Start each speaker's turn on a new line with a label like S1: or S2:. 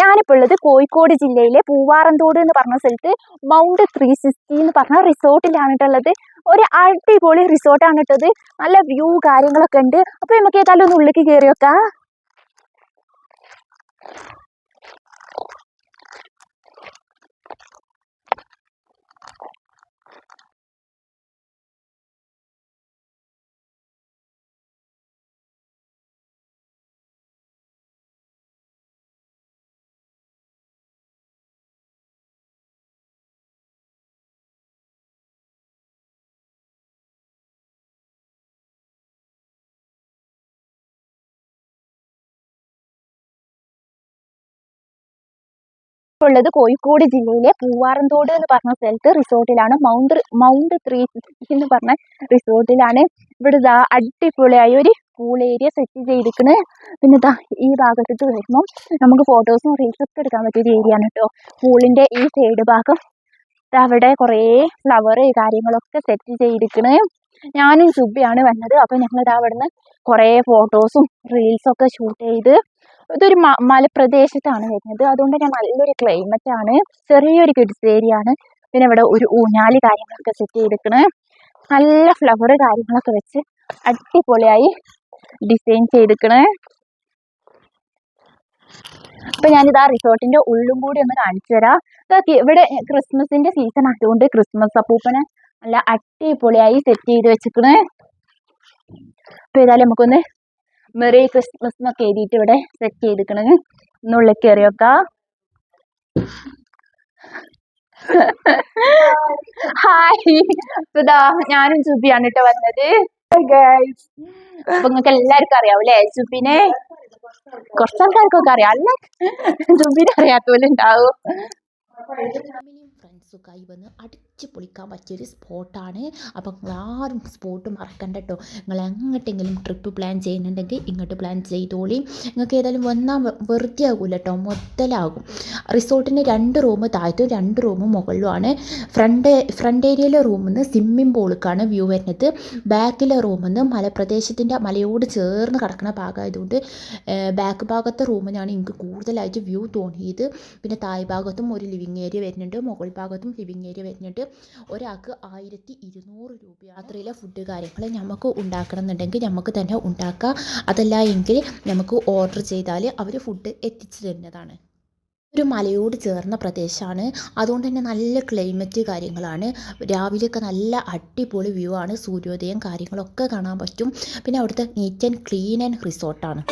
S1: ഞാനിപ്പോൾ ഉള്ളത് കോഴിക്കോട് ജില്ലയിലെ പൂവാറന്തോട് എന്ന് പറഞ്ഞ സ്ഥലത്ത് മൗണ്ട് 360 എന്ന് പറഞ്ഞ റിസോർട്ടിലാണ് ഉള്ളത്. ഒരു അടിപൊളി റിസോർട്ടാണ് ഇട്ടത്. നല്ല വ്യൂ കാര്യങ്ങളൊക്കെ ഉണ്ട്. അപ്പോൾ നമുക്ക് ഏതായാലും ഒന്ന് ഉള്ളിലേക്ക് കയറി വെക്കാം. ഉള്ളത് കോഴിക്കോട് ജില്ലയിലെ പൂവാറന്തോട് എന്ന് പറഞ്ഞ സ്ഥലത്ത് റിസോർട്ടിലാണ്. മൗണ്ട് 360 എന്ന് പറഞ്ഞ റിസോർട്ടിലാണ്. ഇവിടെ ഇതാ അടിപൊളിയായി ഒരു പൂൾ ഏരിയ സെറ്റ് ചെയ്തിരിക്കണ്. പിന്നെ ഇതാ ഈ ഭാഗത്തേക്ക് വരുമ്പോൾ നമുക്ക് ഫോട്ടോസും റീൽസൊക്കെ എടുക്കാൻ പറ്റിയ ഏരിയ ആണ് കേട്ടോ. പൂളിന്റെ ഈ സൈഡ് ഭാഗം അവിടെ കുറേ ഫ്ലവർ കാര്യങ്ങളൊക്കെ സെറ്റ് ചെയ്തിരിക്കണ്. ഞാനും സുബിയാണ് വന്നത്. അപ്പോൾ ഞങ്ങളിതാ അവിടുന്ന് കുറേ ഫോട്ടോസും റീൽസൊക്കെ ഷൂട്ട് ചെയ്ത്. ഇതൊരു മലപ്രദേശത്താണ് വരുന്നത്. അതുകൊണ്ട് തന്നെ നല്ലൊരു ക്ലൈമറ്റ് ആണ്. ചെറിയൊരു കിഡ്സ് ഏരിയ ആണ്. പിന്നെ ഇവിടെ ഒരു ഊഞ്ഞാലി കാര്യങ്ങളൊക്കെ സെറ്റ് ചെയ്തിരിക്കണ്. നല്ല ഫ്ലവർ കാര്യങ്ങളൊക്കെ വെച്ച് അടിപൊളിയായി ഡിസൈൻ ചെയ്തിരിക്കണ്. അപ്പൊ ഞാനിതാ റിസോർട്ടിന്റെ ഉള്ളും കൂടി ഒന്ന് കാണിച്ചു തരാം. ഇവിടെ ക്രിസ്മസിന്റെ സീസൺ ആയതുകൊണ്ട് ക്രിസ്മസ് അപ്പൂപ്പനെ നല്ല അടിപൊളിയായി സെറ്റ് ചെയ്ത് വെച്ചിരിക്കണ്. അപ്പൊ ഏതായാലും നമുക്കൊന്ന് മെറി ക്രിസ്മസ് എന്നൊക്കെ എഴുതിയിട്ട് ഇവിടെ സെറ്റ് ചെയ്തിരിക്കണ്. ഇന്നുള്ളിൽ കയറി വെക്കാം. ഹായ്, ഇതാ ഞാനും ജുബിയാണ് കേട്ടോ വന്നത്. അപ്പൊ നിങ്ങൾക്ക് എല്ലാവർക്കും അറിയാവൂല്ലേ ജുബിനെ? കുറച്ചാൾക്കാർക്കൊക്കെ അറിയാം, അല്ലേ? ജുബിനെ അറിയാത്തപോലെ ഉണ്ടാവും.
S2: ഫാമിലിയും ഫ്രണ്ട്സൊക്കെ വന്ന് അടിച്ച് പൊളിക്കാൻ പറ്റിയൊരു സ്പോട്ടാണ്. അപ്പം ആരും സ്പോട്ട് മറക്കണ്ട കേട്ടോ. നിങ്ങൾ എങ്ങോട്ടെങ്കിലും ട്രിപ്പ് പ്ലാൻ ചെയ്യുന്നുണ്ടെങ്കിൽ ഇങ്ങോട്ട് പ്ലാൻ ചെയ്തോളി. നിങ്ങൾക്ക് ഏതായാലും വന്നാൽ വെറുതെ ആകൂല കേട്ടോ, മുതലാകും. റിസോർട്ടിന് 2 റൂം താഴത്തും 2 റൂം മുകളിലുമാണ്. ഫ്രണ്ട് ഏരിയയിലെ റൂമിൽ നിന്ന് സ്വിമ്മിംഗ് പൂളിലേക്കാണ് വ്യൂ വരുന്നത്. ബാക്കിലെ റൂമിൽ നിന്ന് മലപ്രദേശത്തിൻ്റെ മലയോട് ചേർന്ന് കിടക്കുന്ന ഭാഗമായതുകൊണ്ട് ബാക്ക് ഭാഗത്തെ റൂമിനാണ് എനിക്ക് കൂടുതലായിട്ട് വ്യൂ തോന്നിയത്. പിന്നെ താഴ് ഭാഗത്തും ഒരു ലിവിങ് ഏരിയ വരുന്നുണ്ട്, മുകൾ ഭാഗത്തും ലിവിങ് ഏരിയ വരുന്നുണ്ട്. ഒരാൾക്ക് 1200 രൂപ. രാത്രിയിലെ ഫുഡ് കാര്യങ്ങൾ നമുക്ക് ഉണ്ടാക്കണം എന്നുണ്ടെങ്കിൽ നമുക്ക് തന്നെ ഉണ്ടാക്കാം. അതല്ല എങ്കിൽ നമുക്ക് ഓർഡർ ചെയ്താൽ അവർ ഫുഡ് എത്തിച്ചു തരുന്നതാണ്. ഒരു മലയോട് ചേർന്ന പ്രദേശമാണ്, അതുകൊണ്ട് തന്നെ നല്ല ക്ലൈമറ്റ് കാര്യങ്ങളാണ്. രാവിലെയൊക്കെ നല്ല അടിപൊളി വ്യൂ ആണ്, സൂര്യോദയം കാര്യങ്ങളൊക്കെ കാണാൻ പറ്റും. പിന്നെ അവിടുത്തെ നീറ്റ് ആൻഡ് ക്ലീൻ ആൻഡ് റിസോർട്ടാണ്.